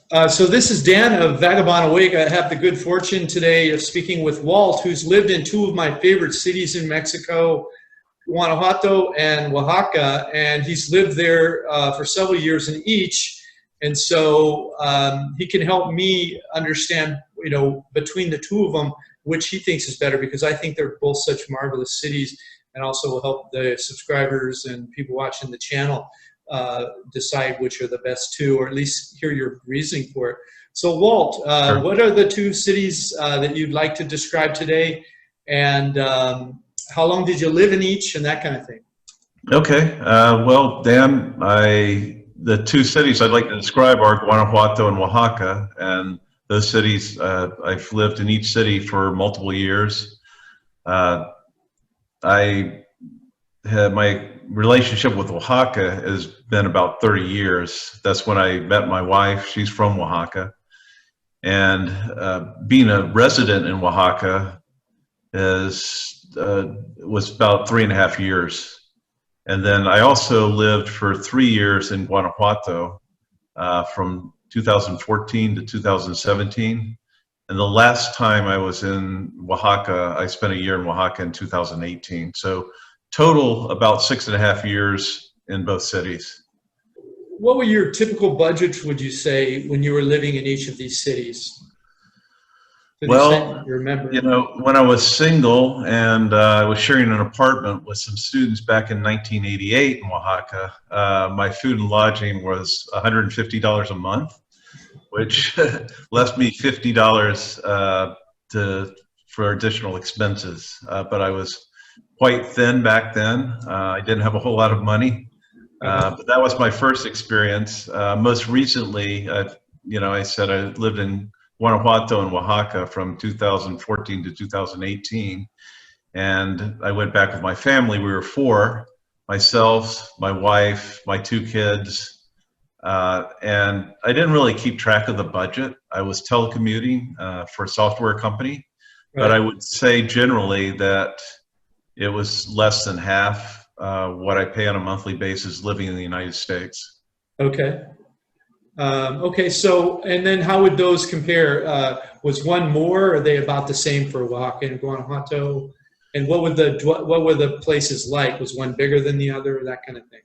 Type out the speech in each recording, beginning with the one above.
So this is Dan of Vagabond Awake. I have the good fortune today of speaking with Walt, who's lived in two of my favorite cities in Mexico, Guanajuato and Oaxaca, and he's lived there for several years in each. And so he can help me understand, between the two of them, which he thinks is better, because I think they're both such marvelous cities, and also will help the subscribers and people watching the channel decide which are the best two, or at least hear your reasoning for it. So Walt, Sure. what are the two cities that you'd like to describe today, and how long did you live in each, and that kind of thing? Okay. Well, Dan, the two cities I'd like to describe are Guanajuato and Oaxaca, and those cities, I've lived in each city for multiple years. My relationship with Oaxaca has been about 30 years. That's when I met my wife. She's from Oaxaca. And being a resident in Oaxaca was about 3.5 years. And then I also lived for 3 years in Guanajuato from 2014 to 2017. And the last time I was in Oaxaca, I spent a year in Oaxaca in 2018. So total about 6.5 years in both cities. What were your typical budgets, would you say, when you were living in each of these cities? Well, you remember? When I was single and I was sharing an apartment with some students back in 1988 in Oaxaca, my food and lodging was $150 a month, which left me $50 for additional expenses. But I was quite thin back then. I didn't have a whole lot of money, but that was my first experience. Most recently, I said I lived in Guanajuato and Oaxaca from 2014 to 2018, and I went back with my family. We were four: myself, my wife, my two kids, and I didn't really keep track of the budget. I was telecommuting for a software company, but I would say generally that it was less than half what I pay on a monthly basis living in the United States. Okay. Okay, so, and then how would those compare? Was one more, or are they about the same for Oaxaca and Guanajuato? And what were the places like? Was one bigger than the other, that kind of thing?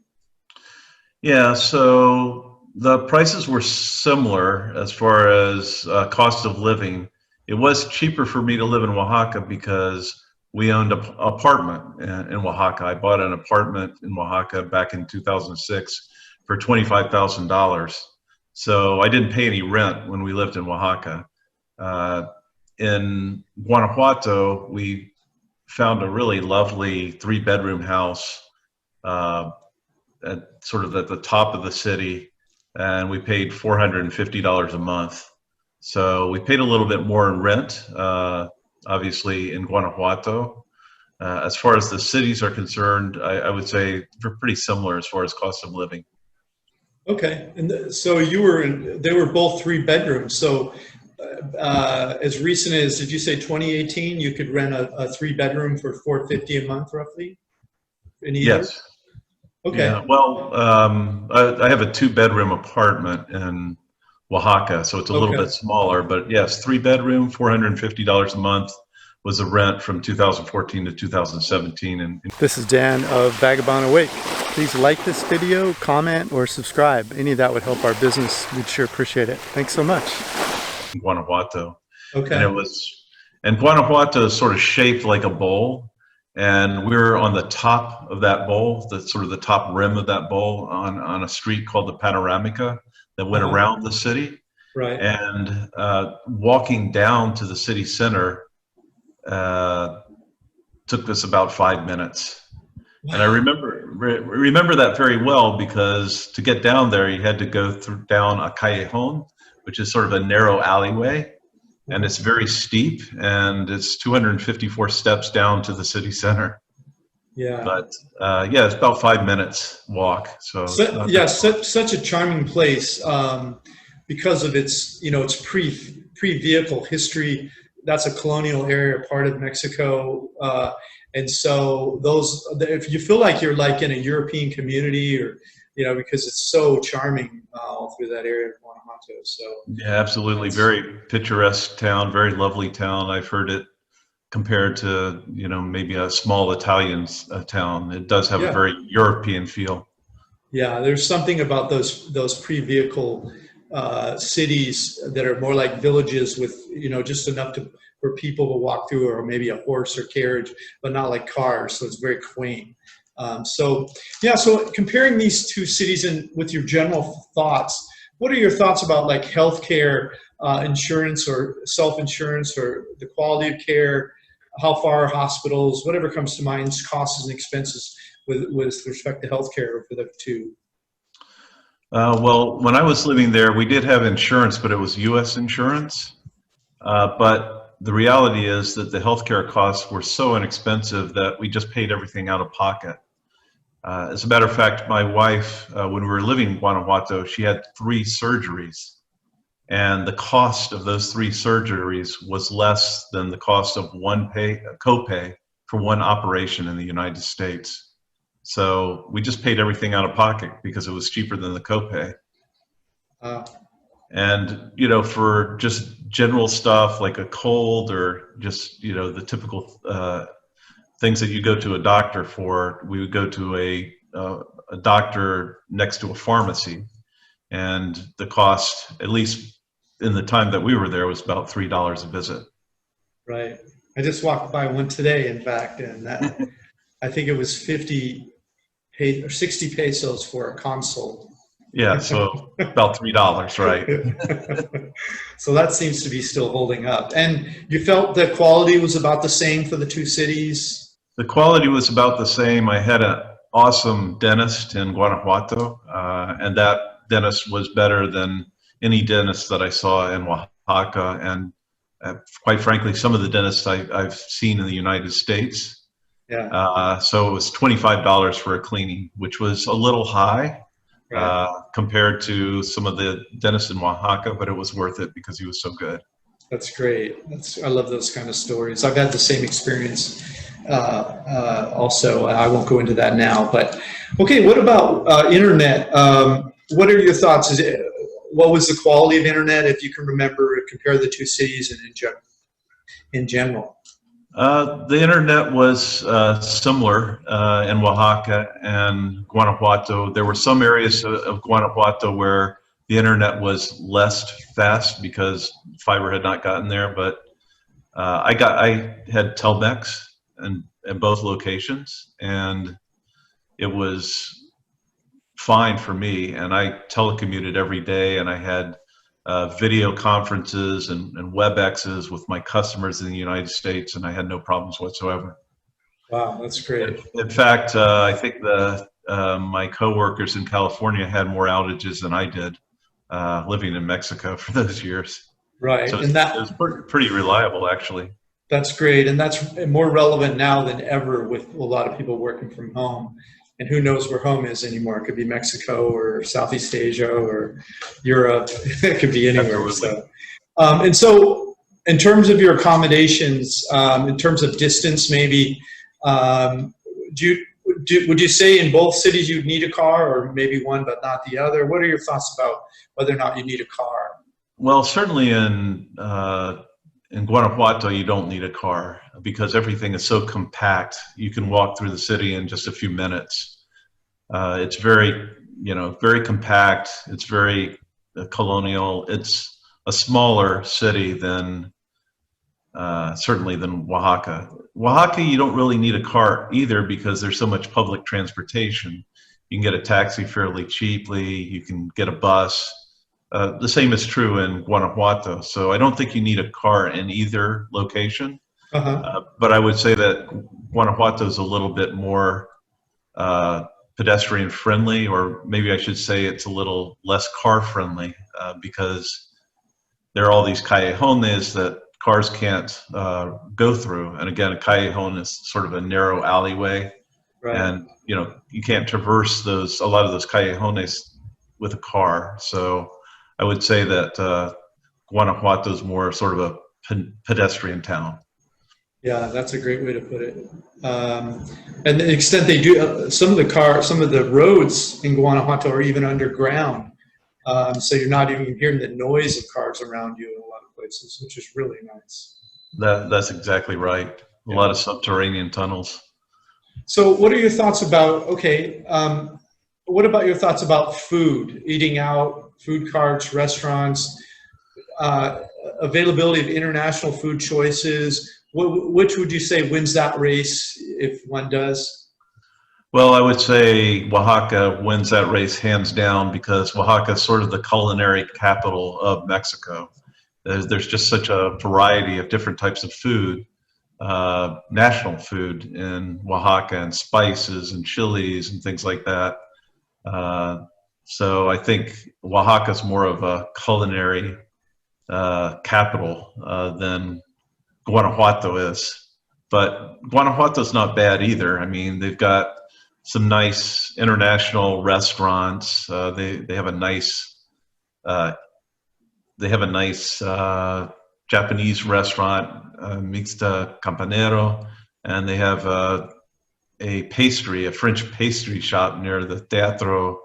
Yeah, so the prices were similar as far as cost of living. It was cheaper for me to live in Oaxaca because we owned an apartment in Oaxaca. I bought an apartment in Oaxaca back in 2006 for $25,000. So I didn't pay any rent when we lived in Oaxaca. In Guanajuato, we found a really lovely 3-bedroom house sort of at the top of the city, and we paid $450 a month. So we paid a little bit more in rent, obviously, in Guanajuato. As far as the cities are concerned, I would say they're pretty similar as far as cost of living. Okay, and so they were both 3 bedrooms. So as recent as, did you say 2018, you could rent a 3-bedroom for $450 a month, roughly? In either? Yes. Okay. Yeah, well, I have a 2-bedroom apartment in Oaxaca, so it's a little bit smaller, but yes, 3-bedroom, $450 a month was the rent from 2014 to 2017. This is Dan of Vagabond Awake. Please like this video, comment, or subscribe. Any of that would help our business. We'd sure appreciate it. Thanks so much. Guanajuato. Okay. And Guanajuato is sort of shaped like a bowl, and we were on the top of that bowl, sort of the top rim of that bowl on a street called the Panoramica that went around the city. Right. And walking down to the city center took us about 5 minutes. Wow. And I remember that very well, because to get down there, you had to go down a callejón, which is sort of a narrow alleyway, and it's very steep, and it's 254 steps down to the city center. Yeah. But yeah, it's about 5 minutes walk. Yeah, such a charming place because of its, its pre-vehicle history. That's a colonial area, part of Mexico. And so if you feel like you're like in a European community, or, because it's so charming all through that area of Guanajuato. So Yeah, absolutely. Very picturesque town, very lovely town. I've heard it compared to, maybe a small Italian town. It does have a yeah, very European feel. yeah. There's something about those pre-vehicle cities that are more like villages with just enough for people to walk through, or maybe a horse or carriage, but not like cars. So it's very quaint. So yeah. So comparing these two cities and with your general thoughts, what are your thoughts about like healthcare, insurance or self-insurance, or the quality of care? How far are hospitals? Whatever comes to mind, costs and expenses with respect to healthcare for the two. Well, when I was living there, we did have insurance, but it was U.S. insurance. But the reality is that the healthcare costs were so inexpensive that we just paid everything out of pocket. As a matter of fact, my wife, when we were living in Guanajuato, she had 3 surgeries. And the cost of those 3 surgeries was less than the cost of one copay for one operation in the United States. So we just paid everything out of pocket because it was cheaper than the copay. And, for just general stuff like a cold or just, the typical things that you go to a doctor for, we would go to a doctor next to a pharmacy. And the cost, at least in the time that we were there, was about $3 a visit. Right. I just walked by one today, in fact, and that, I think it was 60 pesos for a consult. Yeah, so about $3, right? So that seems to be still holding up. And you felt the quality was about the same for the two cities? The quality was about the same. I had an awesome dentist in Guanajuato, and that dentist was better than any dentist that I saw in Oaxaca, and quite frankly, some of the dentists I've seen in the United States. Yeah. So it was $25 for a cleaning, which was a little high, Right. Compared to some of the dentists in Oaxaca, but it was worth it because he was so good. That's great. I love those kind of stories. I've had the same experience also. I won't go into that now, but okay. What about internet? What are your thoughts? What was the quality of internet, if you can remember, compare the two cities and in general? The internet was similar in Oaxaca and Guanajuato. There were some areas of Guanajuato where the internet was less fast because fiber had not gotten there, but I had Telmex in both locations, and it was fine for me. And I telecommuted every day, and I had video conferences and WebExes with my customers in the United States, and I had no problems whatsoever. Wow, that's great. In fact, I think my coworkers in California had more outages than I did living in Mexico for those years. Right, So and it was pretty reliable, actually. that's great, and that's more relevant now than ever with a lot of people working from home. And who knows where home is anymore? It could be Mexico or Southeast Asia or Europe. It could be anywhere. So, and so, in terms of your accommodations, in terms of distance, maybe, would you say in both cities you'd need a car, or maybe one but not the other? What are your thoughts about whether or not you need a car? Well, certainly in Guanajuato, you don't need a car because everything is so compact. You can walk through the city in just a few minutes. It's very, very compact. It's very colonial. It's a smaller city than certainly than Oaxaca. Oaxaca, you don't really need a car either because there's so much public transportation. You can get a taxi fairly cheaply. You can get a bus. The same is true in Guanajuato. So I don't think you need a car in either location. But I would say that Guanajuato is a little bit more pedestrian friendly, or maybe I should say it's a little less car friendly because there are all these callejones that cars can't go through. And again, a callejón is sort of a narrow alleyway. Right. And you can't traverse a lot of those callejones with a car. So I would say that Guanajuato is more sort of a pedestrian town. Yeah, that's a great way to put it. And the extent they do, some of the roads in Guanajuato are even underground. So you're not even hearing the noise of cars around you in a lot of places, which is really nice. That's exactly right. A lot of subterranean tunnels. So what are your thoughts about, what about your thoughts about food, eating out, food carts, restaurants, availability of international food choices? Which would you say wins that race if one does? Well, I would say Oaxaca wins that race hands down because Oaxaca is sort of the culinary capital of Mexico. There's just such a variety of different types of food, national food in Oaxaca, and spices and chilies and things like that. So I think Oaxaca is more of a culinary capital than Guanajuato is. But Guanajuato's not bad either. I mean, they've got some nice international restaurants. They have a nice Japanese restaurant, Mixta Campanero, and they have a French pastry shop near the Teatro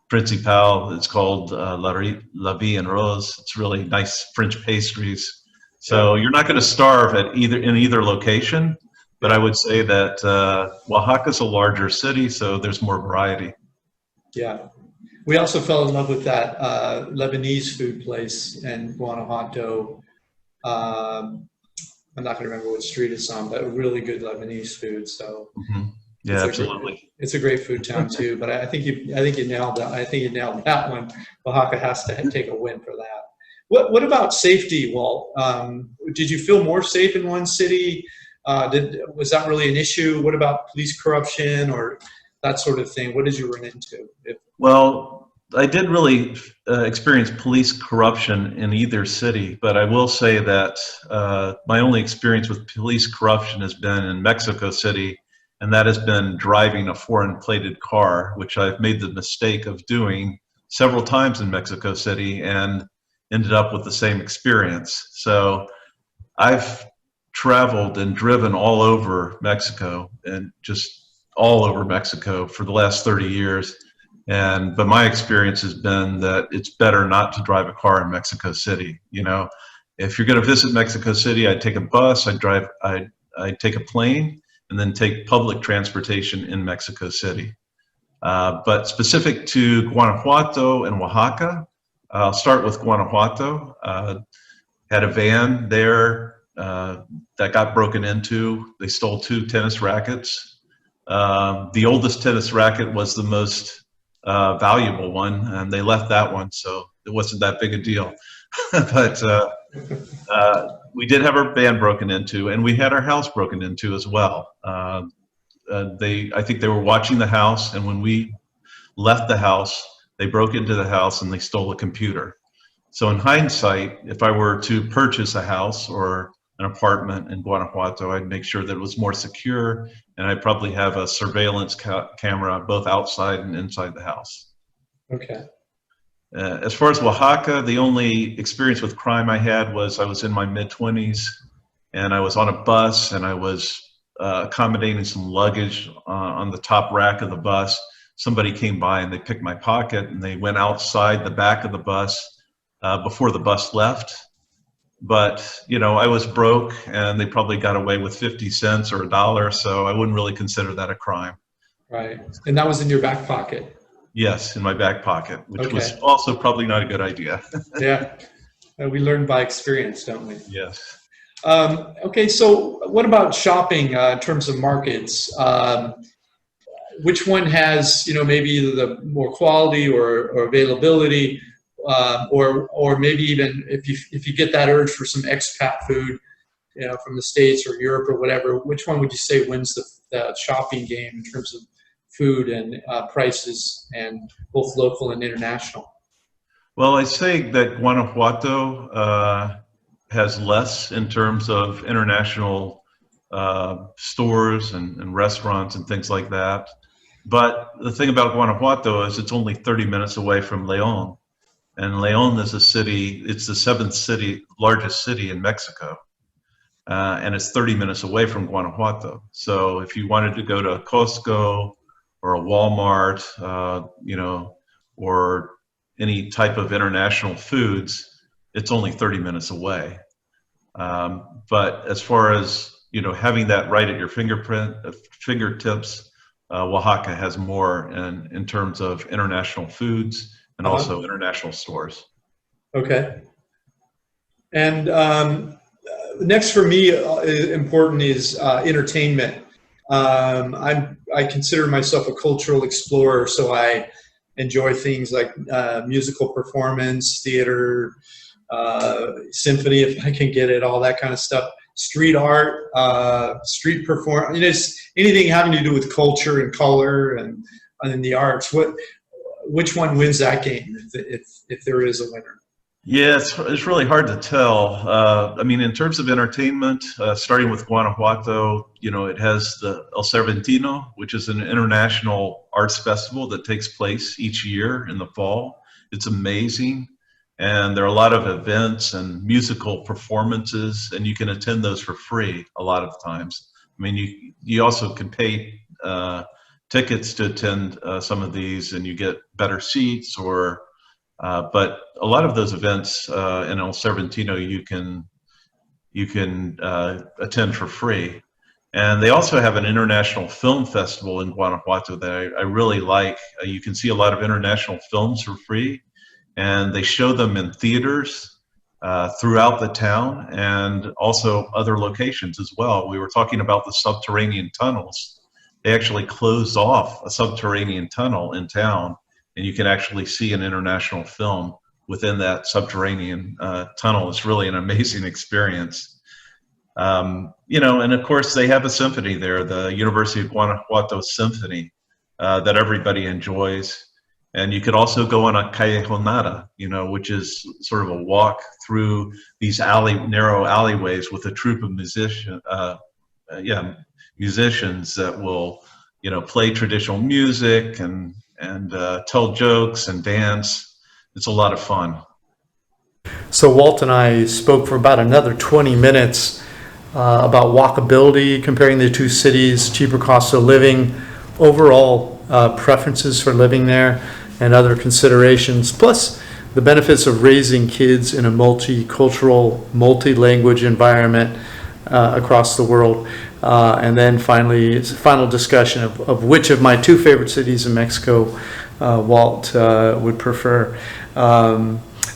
Principal. It's called La Vie en Rose. It's really nice French pastries. So you're not going to starve in either location, but I would say that Oaxaca's a larger city, so there's more variety. Yeah. We also fell in love with that Lebanese food place in Guanajuato. I'm not going to remember what street it's on, but really good Lebanese food. So yeah, absolutely, it's a great food town too. But I think you nailed that. I think you nailed that one. Oaxaca has to take a win for that. What about safety, Walt? Did you feel more safe in one city? Was that really an issue? What about police corruption or that sort of thing? What did you run into? Well, I didn't really experience police corruption in either city, but I will say that my only experience with police corruption has been in Mexico City, and that has been driving a foreign plated car, which I've made the mistake of doing several times in Mexico City and ended up with the same experience. So I've traveled and driven all over Mexico, and just all over Mexico for the last 30 years. But my experience has been that it's better not to drive a car in Mexico City. You know, if you're going to visit Mexico City, I'd take a bus, I'd take a plane, and then take public transportation in Mexico City. But specific to Guanajuato and Oaxaca, I'll start with Guanajuato. Had a van there that got broken into. They stole 2 tennis rackets. The oldest tennis racket was the most valuable one, and they left that one, so it wasn't that big a deal. But we did have our van broken into, and we had our house broken into as well. I think they were watching the house, and when we left the house, they broke into the house and they stole a computer. So in hindsight, if I were to purchase a house or an apartment in Guanajuato, I'd make sure that it was more secure, and I'd probably have a surveillance camera both outside and inside the house. Okay. As far as Oaxaca, the only experience with crime I had was I was in my mid-20s, and I was on a bus, and I was accommodating some luggage on the top rack of the bus. Somebody came by and they picked my pocket, and they went outside the back of the bus before the bus left. But, you know, I was broke, and they probably got away with 50 cents or $1, so I wouldn't really consider that a crime. Right. And that was in your back pocket? Yes, in my back pocket, which was also probably not a good idea. Yeah. We learn by experience, don't we? Yes. Okay, so what about shopping in terms of markets? Which one has, you know, maybe the more quality or availability? Or maybe even if you get that urge for some expat food, you know, from the States or Europe or whatever, which one would you say wins the shopping game in terms of food and prices, and both local and international? Well, I say that Guanajuato has less in terms of international stores and restaurants and things like that. But the thing about Guanajuato is it's only 30 minutes away from León. And León is a city, it's the 7th largest city in Mexico. And it's 30 minutes away from Guanajuato. So if you wanted to go to a Costco or a Walmart, you know, or any type of international foods, it's only 30 minutes away. But as far as, you know, having that right at your fingertips, Oaxaca has more in terms of international foods and also international stores. Okay. And next for me, important is entertainment. I consider myself a cultural explorer, so I enjoy things like musical performance, theater, symphony, if I can get it, all that kind of stuff. Street art, street performance, you know, anything having to do with culture and color and the arts. Which one wins that game, if there is a winner? Yeah, it's really hard to tell. I mean, in terms of entertainment, starting with Guanajuato, you know, it has the El Cervantino, which is an international arts festival that takes place each year in the fall. It's amazing. And there are a lot of events and musical performances, and you can attend those for free a lot of times. I mean, you also can pay tickets to attend some of these, and you get better seats, or but a lot of those events in El Cervantino you can attend for free. And they also have an international film festival in Guanajuato that I really like. You can see a lot of international films for free, and they show them in theaters throughout the town and also other locations as well. We were talking about the subterranean tunnels. They actually closed off a subterranean tunnel in town, and you can actually see an international film within that subterranean tunnel. It's really an amazing experience. You know, and of course they have a symphony there, the University of Guanajuato Symphony, that everybody enjoys. And you could also go on a callejonada, you know, which is sort of a walk through these narrow alleyways with a troupe of musicians that will, you know, play traditional music and tell jokes and dance. It's a lot of fun. So Walt and I spoke for about another 20 minutes about walkability, comparing the two cities, cheaper cost of living, overall preferences for living there, and other considerations, plus the benefits of raising kids in a multicultural, multi-language environment across the world. And then finally, it's a final discussion of which of my two favorite cities in Mexico Walt would prefer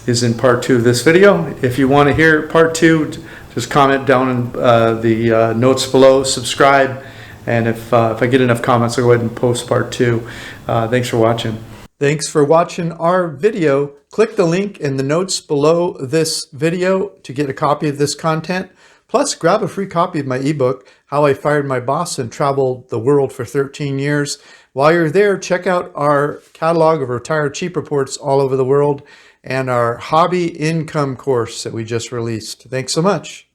is in part 2 of this video. If you want to hear part 2, just comment down in the notes below, subscribe, and if I get enough comments, I'll go ahead and post part 2. Thanks for watching. Thanks for watching our video. Click the link in the notes below this video to get a copy of this content. Plus, grab a free copy of my ebook, How I Fired My Boss and Traveled the World for 13 Years. While you're there, check out our catalog of retired cheap reports all over the world and our hobby income course that we just released. Thanks so much.